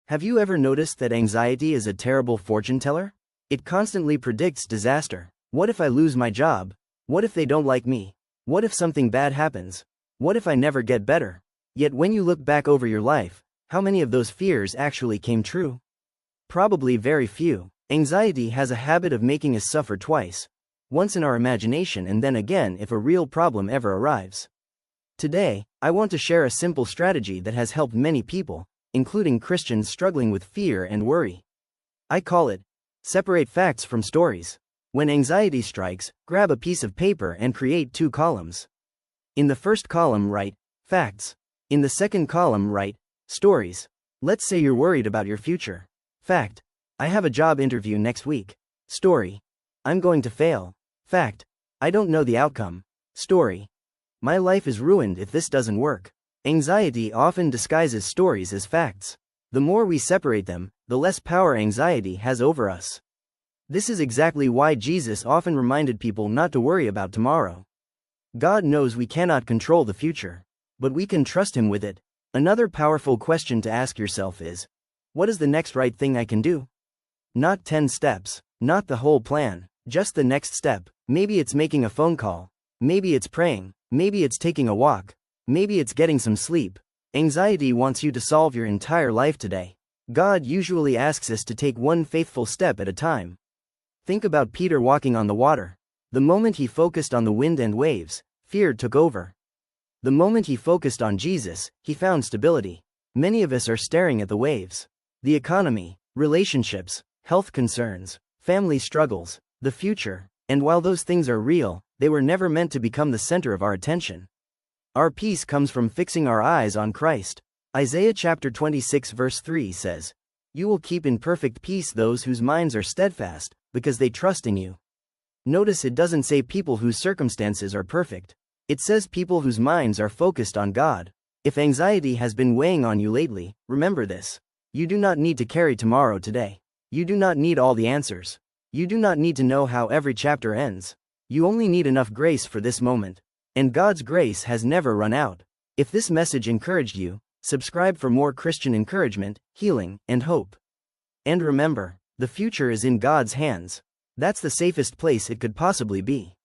Have you ever noticed that anxiety is a terrible fortune teller? It constantly predicts disaster. What if I lose my job? What if they don't like me? What if something bad happens? What if I never get better? Yet when you look back over your life, how many of those fears actually came true? Probably very few. Anxiety has a habit of making us suffer twice. Once in our imagination and then again if a real problem ever arrives. Today, I want to share a simple strategy that has helped many people, including Christians struggling with fear and worry. I call it, separate facts from stories. When anxiety strikes, grab a piece of paper and create 2 columns. In the first column write, facts. In the second column write, stories. Let's say you're worried about your future. Fact. I have a job interview next week. Story. I'm going to fail. Fact. I don't know the outcome. Story. My life is ruined if this doesn't work. Anxiety often disguises stories as facts. The more we separate them, the less power anxiety has over us. This is exactly why Jesus often reminded people not to worry about tomorrow. God knows we cannot control the future, but we can trust Him with it. Another powerful question to ask yourself is, what is the next right thing I can do? Not 10 steps, not the whole plan, just the next step. Maybe it's making a phone call. Maybe it's praying. Maybe it's taking a walk. Maybe it's getting some sleep. Anxiety wants you to solve your entire life today. God usually asks us to take one faithful step at a time. Think about Peter walking on the water. The moment he focused on the wind and waves, fear took over. The moment he focused on Jesus, he found stability. Many of us are staring at the waves. The economy, relationships, health concerns, family struggles, the future, and while those things are real, they were never meant to become the center of our attention. Our peace comes from fixing our eyes on Christ. Isaiah chapter 26 verse 3 says, "You will keep in perfect peace those whose minds are steadfast, because they trust in you." Notice it doesn't say people whose circumstances are perfect. It says people whose minds are focused on God. If anxiety has been weighing on you lately, remember this. You do not need to carry tomorrow today. You do not need all the answers. You do not need to know how every chapter ends. You only need enough grace for this moment. And God's grace has never run out. If this message encouraged you, subscribe for more Christian encouragement, healing, and hope. And remember, the future is in God's hands. That's the safest place it could possibly be.